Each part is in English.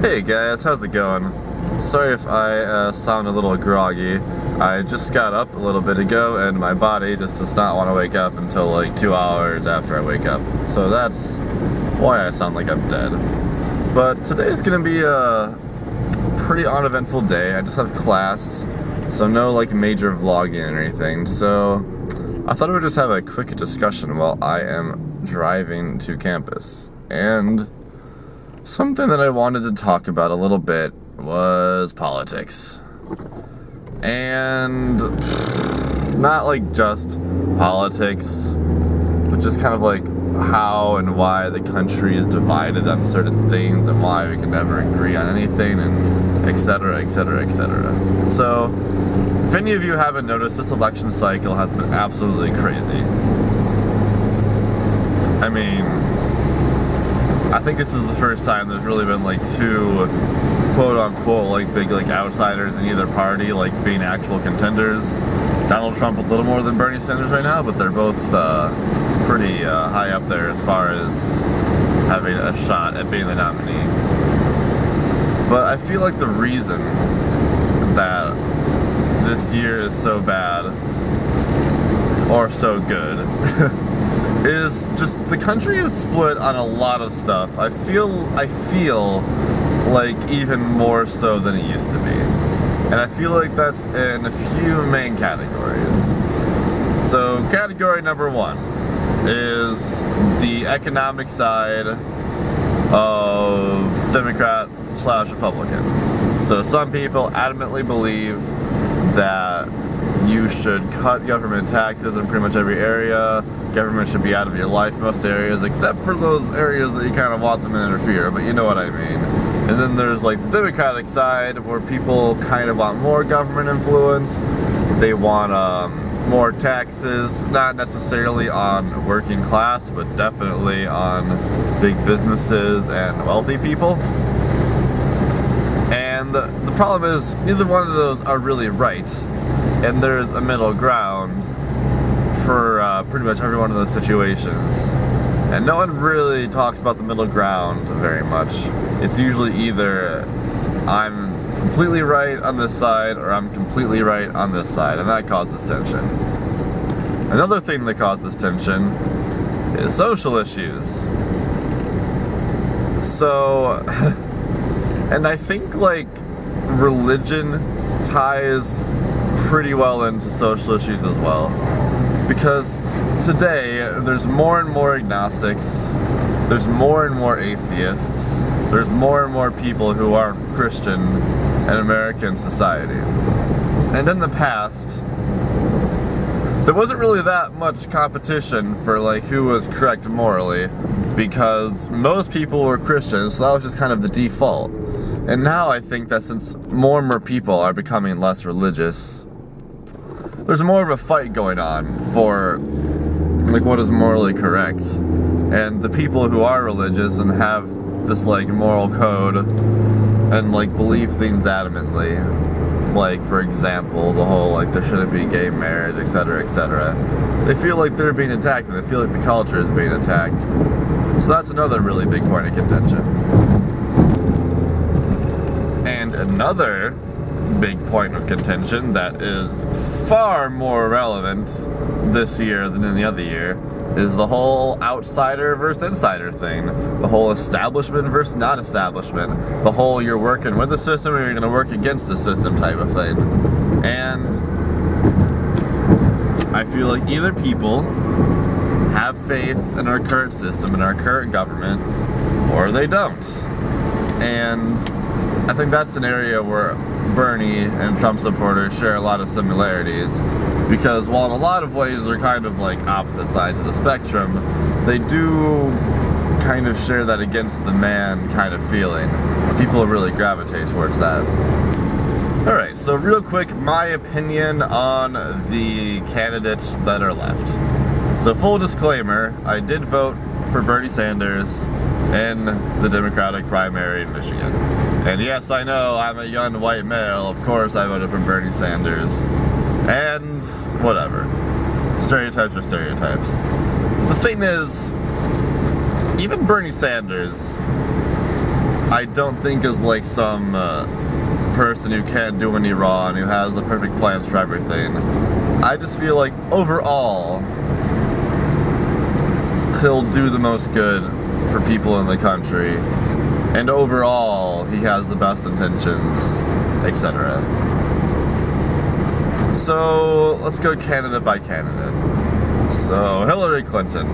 Hey guys, how's it going? Sorry if I sound a little groggy. I just got up a little bit ago and my body just does not want to wake up until like 2 hours after I wake up. So that's why I sound like I'm dead. But today's gonna be a pretty uneventful day. I just have class, so no like major vlogging or anything. So I thought I would just have a quick discussion while I am driving to campus. And something that I wanted to talk about a little bit was politics. And not like just politics, but just kind of like how and why the country is divided on certain things and why we can never agree on anything, and etc, etc, etc. So, if any of you haven't noticed, this election cycle has been absolutely crazy. I mean, I think this is the first time there's really been like two quote-unquote like big like outsiders in either party like being actual contenders. Donald Trump a little more than Bernie Sanders right now, but they're both pretty high up there as far as having a shot at being the nominee. But I feel like the reason that this year is so bad or so good is just the country is split on a lot of stuff. I feel like even more so than it used to be. And I feel like that's in a few main categories. So category number one is the economic side of Democrat/Republican. So some people adamantly believe that you should cut government taxes in pretty much every area. Government should be out of your life most areas, except for those areas that you kind of want them to interfere, but you know what I mean. And then there's like the Democratic side where people kind of want more government influence. They want more taxes, not necessarily on working class, but definitely on big businesses and wealthy people. And the problem is neither one of those are really right. And there's a middle ground for pretty much every one of those situations. And no one really talks about the middle ground very much. It's usually either I'm completely right on this side or I'm completely right on this side, and that causes tension. Another thing that causes tension is social issues. So, and I think like religion ties pretty well into social issues as well. Because today, there's more and more agnostics, there's more and more atheists, there's more and more people who aren't Christian in American society. And in the past, there wasn't really that much competition for like who was correct morally, because most people were Christians, so that was just kind of the default. And now I think that since more and more people are becoming less religious, there's more of a fight going on for like what is morally correct. And the people who are religious and have this like moral code and like believe things adamantly, like for example the whole like there shouldn't be gay marriage, etc, etc, they feel like they're being attacked and they feel like the culture is being attacked. So that's another really big point of contention. And another big point of contention that is far more relevant this year than any other year is the whole outsider versus insider thing. The whole establishment versus non-establishment. The whole you're working with the system or you're going to work against the system type of thing. And I feel like either people have faith in our current system, in our current government, or they don't. And I think that's an area where Bernie and Trump supporters share a lot of similarities, because while in a lot of ways they're kind of like opposite sides of the spectrum, they do kind of share that against the man kind of feeling. People really gravitate towards that. Alright, so real quick, my opinion on the candidates that are left. So full disclaimer, I did vote for Bernie Sanders in the Democratic primary in Michigan. And yes, I know, I'm a young white male, of course I voted for Bernie Sanders. And whatever. Stereotypes are stereotypes. But the thing is, even Bernie Sanders, I don't think is like some person who can't do any wrong, who has the perfect plans for everything. I just feel like overall, he'll do the most good for people in the country, and overall, he has the best intentions, etc. So, let's go candidate by candidate. So, Hillary Clinton.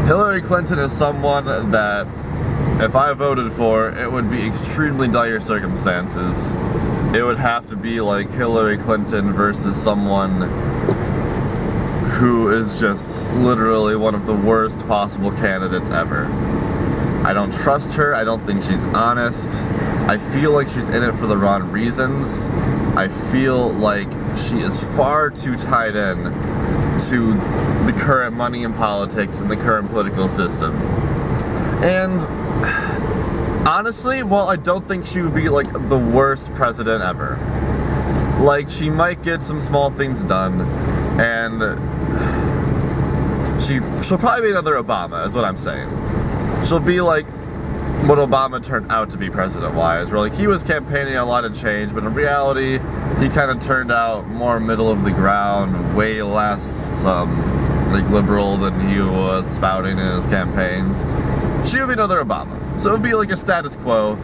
Hillary Clinton is someone that, if I voted for, it would be extremely dire circumstances. It would have to be like Hillary Clinton versus someone who is just literally one of the worst possible candidates ever. I don't trust her. I don't think she's honest. I feel like she's in it for the wrong reasons. I feel like she is far too tied in to the current money in politics and the current political system. And honestly, while I don't think she would be like the worst president ever, like she might get some small things done, and she'll probably be another Obama, is what I'm saying. She'll be like what Obama turned out to be president-wise, where like he was campaigning a lot of change, but in reality, he kind of turned out more middle of the ground, way less like liberal than he was spouting in his campaigns. She would be another Obama. So it would be like a status quo,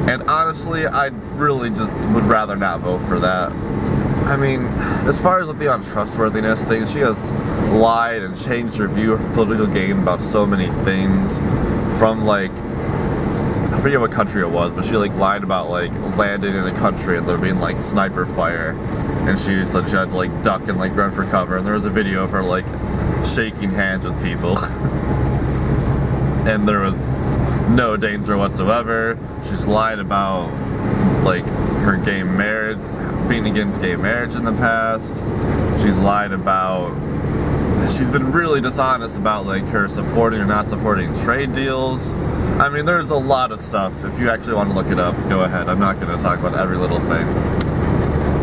and honestly, I really just would rather not vote for that. I mean, as far as like, the untrustworthiness thing, she has lied and changed her view of political gain about so many things, from like, I forget what country it was, but she like lied about like landing in a country and there being like sniper fire, and she had to like duck and like run for cover, and there was a video of her like shaking hands with people. And there was no danger whatsoever. She's lied about like her gay marriage, being against gay marriage in the past. She's lied about, she's been really dishonest about like her supporting or not supporting trade deals. I mean, there's a lot of stuff. If you actually want to look it up, go ahead. I'm not going to talk about every little thing.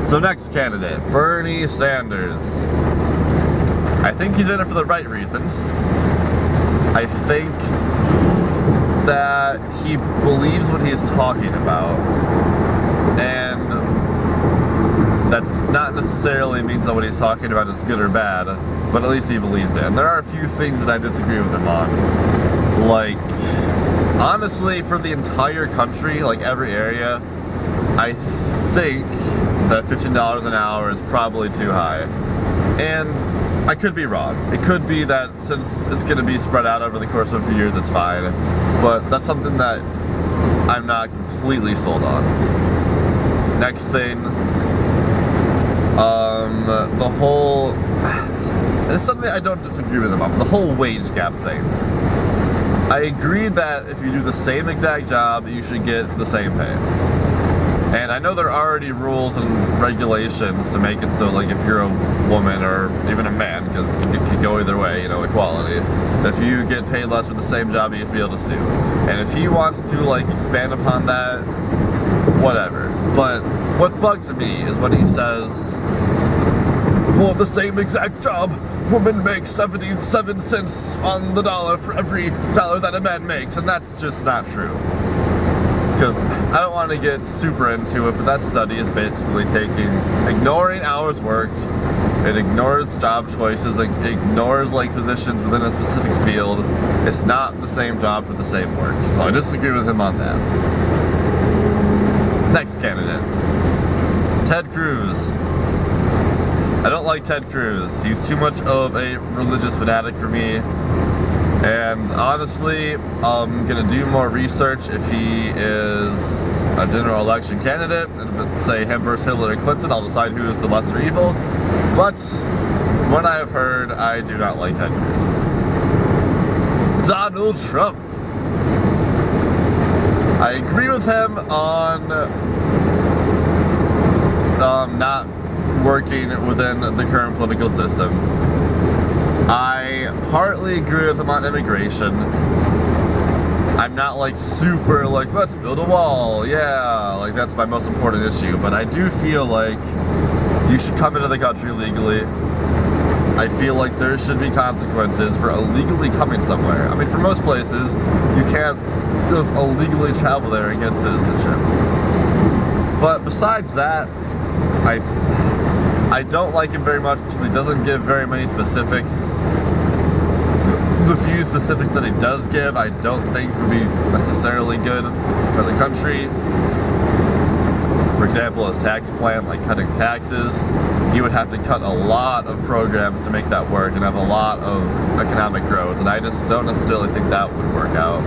So next candidate, Bernie Sanders. I think he's in it for the right reasons. I think that he believes what he's talking about, and that's not necessarily means that what he's talking about is good or bad, but at least he believes it. And there are a few things that I disagree with him on. Like, honestly, for the entire country, like every area, I think that $15 an hour is probably too high. And I could be wrong. It could be that since it's going to be spread out over the course of a few years, it's fine. But that's something that I'm not completely sold on. Next thing, the whole, it's something I don't disagree with him on, the whole wage gap thing. I agree that if you do the same exact job, you should get the same pay. And I know there are already rules and regulations to make it so, like, if you're a woman or even a man, because it could go either way, you know, equality. If you get paid less for the same job, you have to be able to sue. And if he wants to, like, expand upon that, whatever. But what bugs me is when he says, for the same exact job, women make 77 cents on the dollar for every dollar that a man makes, and that's just not true. Because I don't want to get super into it, but that study is basically ignoring hours worked, it ignores job choices, it ignores like positions within a specific field. It's not the same job for the same work. So I disagree with him on that. Next candidate, Ted Cruz. I don't like Ted Cruz. He's too much of a religious fanatic for me. And honestly, I'm going to do more research if he is a general election candidate. And if it's, say, him versus Hillary Clinton, I'll decide who is the lesser evil. But from what I have heard, I do not like Ted Cruz. Donald Trump. I agree with him on not working within the current political system. I partly agree with him on immigration. I'm not like super like, let's build a wall, yeah, like that's my most important issue, but I do feel like you should come into the country legally. I feel like there should be consequences for illegally coming somewhere. I mean, for most places, you can't just illegally travel there and get citizenship. But besides that, I don't like him very much because he doesn't give very many specifics. The few specifics that he does give, I don't think would be necessarily good for the country. For example, his tax plan, like cutting taxes, he would have to cut a lot of programs to make that work and have a lot of economic growth, and I just don't necessarily think that would work out.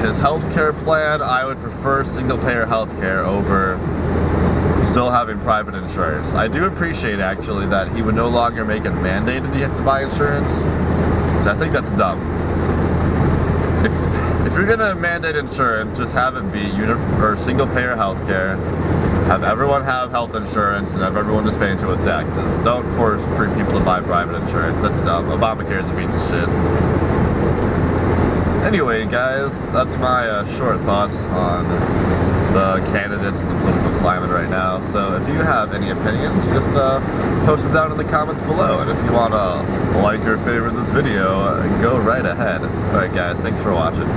His healthcare plan, I would prefer single-payer healthcare over still having private insurance. I do appreciate, actually, that he would no longer make it mandated you have to buy insurance. I think that's dumb. If you're gonna mandate insurance, just have it be single-payer healthcare. Have everyone have health insurance and have everyone just pay into its taxes. Don't force people to buy private insurance. That's dumb. Obamacare is a piece of shit. Anyway, guys, that's my short thoughts on the candidates and the political climate right now. So if you have any opinions, just post it down in the comments below. And if you want to like or favorite this video, go right ahead. Alright guys, thanks for watching.